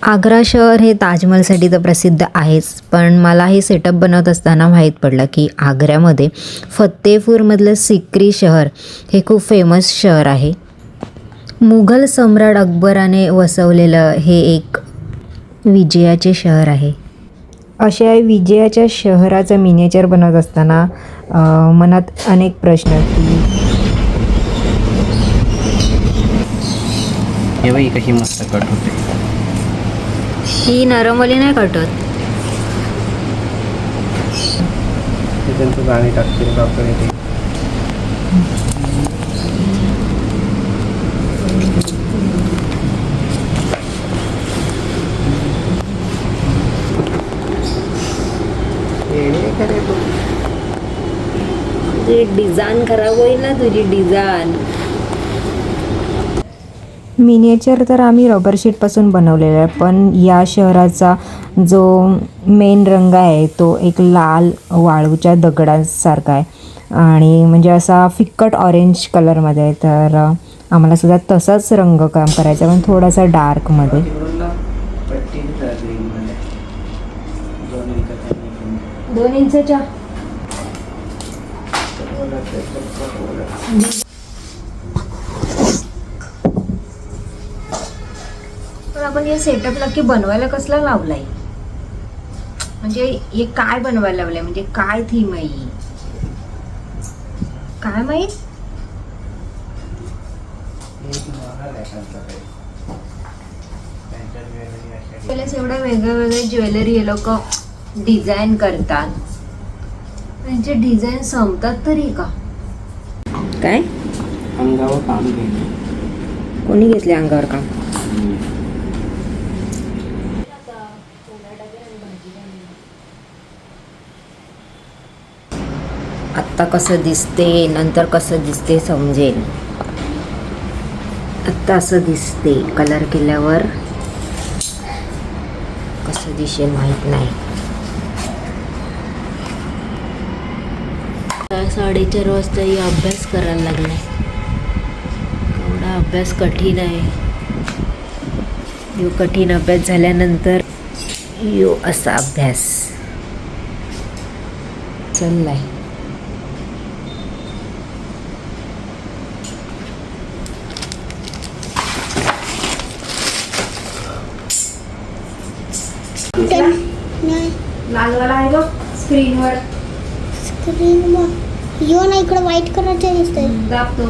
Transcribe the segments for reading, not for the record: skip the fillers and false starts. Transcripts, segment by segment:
आग्रा शहर हे ताजमहलसाठी तर प्रसिद्ध आहेच, पण मला हे सेटअप बनवत असताना माहीत पडलं की आग्र्यामध्ये फतेपूरमधलं सिक्री शहर हे खूप फेमस शहर आहे. मुघल सम्राट अकबराने वसवलेलं हे एक विजयाचे शहर आहे. अशा विजयाच्या शहराचं मिनिएचर बनवत असताना मनात अनेक प्रश्न की ही कशी मस्त कट होते. ही नरमली नाही कटत. त्यांचं गाणी टाकतील बापरे ते. तुझी डिझाईन खराब होईल ना, तुझी डिझाईन. मिनिएचर तर आम्ही रबर शीटपासून बनवलेला आहे, पण या शहराचा जो मेन रंग आहे तो एक लाल वाळूच्या दगडांसारखा आहे आणि म्हणजे असा फिक्कट ऑरेंज कलरमध्ये आहे. तर आम्हाला सुद्धा तसाच रंगकाम करायचं, पण थोडासा डार्कमध्ये. दोन इंचच्या पण आपण या सेटअप नक्की बनवायला कसला लावलाय, म्हणजे हे काय बनवायला लावलंय, म्हणजे काय थीम आहे ही, काय माहित. एवढ्या वेगळ्या वेगळ्या ज्वेलरी हे लोक डिझाईन करतात, त्यांचे डिझाईन संपतात तरी का काय. अंगावर काम घेतलं. कोणी घेतले अंगावर काम. आत्ता कसं दिसते नंतर कसं दिसते समजेल. आत्ता असं दिसते, कलर केल्यावर कसं दिसेल माहीत नाही. 4:30 वाजता ही अभ्यास करायला लागला. एवढा अभ्यास कठीण आहे. यो कठीण अभ्यास झाल्यानंतर यो असा अभ्यास चाललाय. लालवाला आहे बघ स्क्रीनवर. यो ना इकडे व्हाईट कलरचे दिसतंय. दाबतो.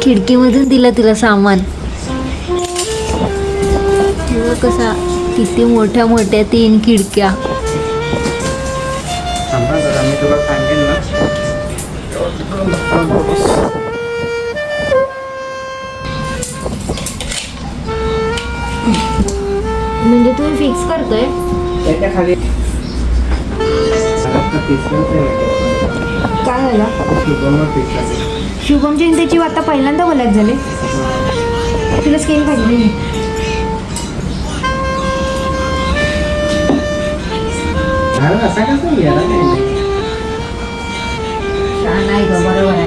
खिडकीमधून दिलं तिला सामान. कसा किती मोठ्या मोठ्या 3 खिडक्या. मी तुला सांगेन ना. म्हणजे तुम्ही फिक्स करतोय. त्याच्या खाली काय झालं. शुभम जयंतीची आता पहिल्यांदा बोलायच झाले. तुला स्केल पाहिजे. असा कसं घ्यायला नाही. छान आहे ग, बरोबर आहे.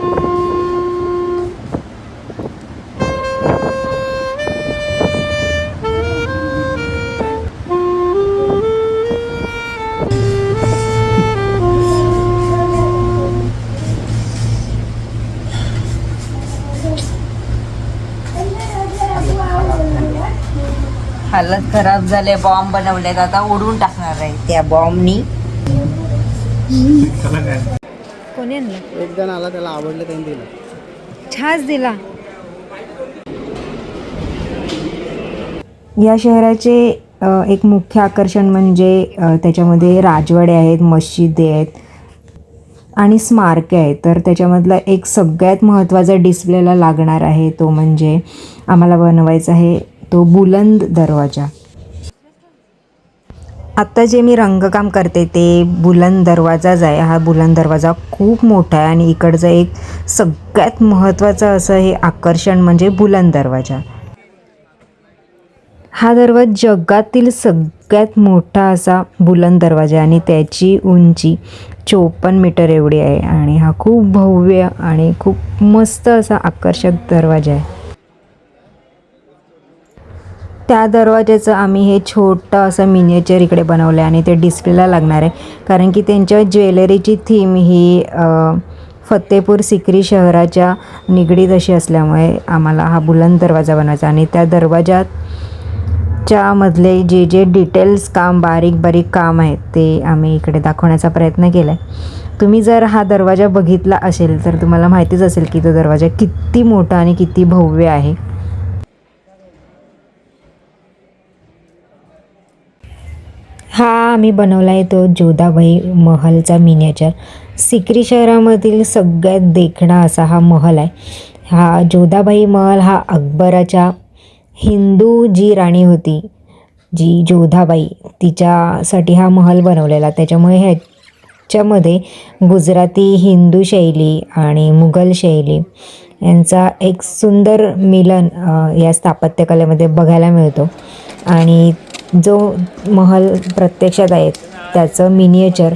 हालत खराब झाले. बॉम्ब बनवलेत, आता उडवून टाकणार आहे त्या बॉम्बनी. कोणी आणलं. एक जण आला, त्याला आवडलं, त्यांनी दिलं. छास दिला. या शहराचे एक मुख्य आकर्षण म्हणजे त्याच्यामध्ये राजवाडे आहेत, मशिदी आहेत आणि स्मारके आहेत. तर त्याच्यामधला एक सगळ्यात महत्त्वाचा डिस्प्लेला लागणार आहे तो म्हणजे आम्हाला बनवायचा आहे तो बुलंद दरवाजा. आत्ता जे मी रंगकाम करते ते बुलंद दरवाजाच आहे. हा बुलंद दरवाजा खूप मोठा आहे आणि इकडचं एक सगळ्यात महत्त्वाचं असं हे आकर्षण म्हणजे बुलंद दरवाजा. हा दरवाजा जगातील सगळ्यात मोठा असा बुलंद दरवाजा आहे आणि त्याची उंची 54 मीटर एवढी आहे आणि हा खूप भव्य आणि खूप मस्त असा आकर्षक दरवाजा आहे. त्या दरवाजाचं आम्ही हे छोटं असं मिनिएचर इकडे बनवलं आहे आणि ते डिस्प्लेला लागणार आहे, कारण की त्यांच्या ज्वेलरीची थीम ही फतेपूर सिक्री शहराच्या निगडीत अशी असल्यामुळे आम्हाला हा बुलंद दरवाजा बनवायचा आणि त्या दरवाजाच्या मधले जे जे डिटेल्स काम बारीक काम आहेत ते आम्ही इकडे दाखवण्याचा प्रयत्न केला आहे. तुम्ही जर हा दरवाजा बघितला असेल तर तुम्हाला माहितीच असेल की तो दरवाजा किती मोठा आणि किती भव्य आहे. हा आम्ही बनवला आहे तो जोधाबाई महलचा मिनिएचर. सिक्री शहरामधील सगळ्यात देखणा असा हा महल आहे. हा जोधाबाई महल हा अकबराच्या हिंदू जी राणी होती, जी जोधाबाई, तिच्यासाठी हा महल बनवलेला. त्याच्यामुळे ह्याच्यामध्ये गुजराती हिंदू शैली आणि मुघल शैली यांचा एक सुंदर मिलन या स्थापत्यकलेमध्ये बघायला मिळतो. आणि जो महल प्रत्यक्षात आहे त्याचं मिनिएचर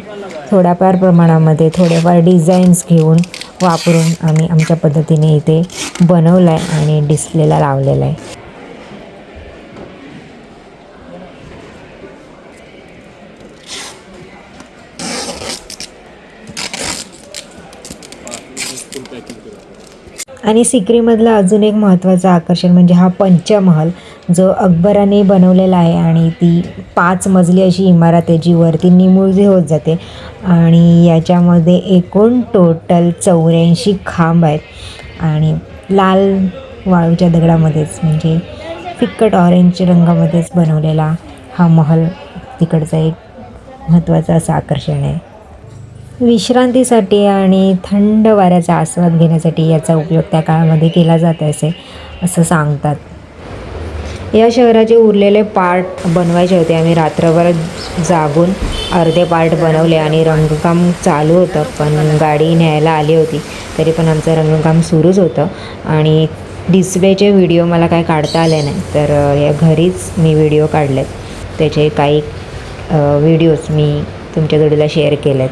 थोड्याफार प्रमाणामध्ये थोडेफार डिझाईन्स घेऊन वापरून आम्ही आमच्या पद्धतीने इथे बनवलं आहे आणि डिस्प्लेला लावलेलं आहे. आणि सिक्रीमधलं अजून एक महत्त्वाचं आकर्षण म्हणजे हा पंचमहल जो अकबराने बनवलेला आहे आणि ती 5 मजली अशी इमारत आहे जी वरती निमुळती होत जाते आणि याच्यामध्ये एकूण टोटल 84 खांब आहेत आणि लाल वाळूच्या दगडामध्येच म्हणजे फिक्कट ऑरेंज रंगामध्येच बनवलेला हा महल तिकडचा एक महत्त्वाचं असं आकर्षण आहे. विश्रांतीसाठी आणि थंड वाऱ्याचा आस्वाद घेण्यासाठी याचा उपयोग त्या काळामध्ये केला जात असे असं सांगतात. या शहराचे उरलेले पार्ट बनवायचे होते. आम्ही रात्रभर जागून अर्धे पार्ट बनवले आणि रंगकाम चालू होतं, पण गाडी न्यायला आली होती तरी पण आमचं रंगकाम सुरूच होतं. आणि डिस्प्लेचे व्हिडिओ मला काय काढता आले नाही, तर या घरीच मी व्हिडिओ काढलेत. त्याचे काही व्हिडिओज मी तुमच्या जोडीला शेअर केलेत.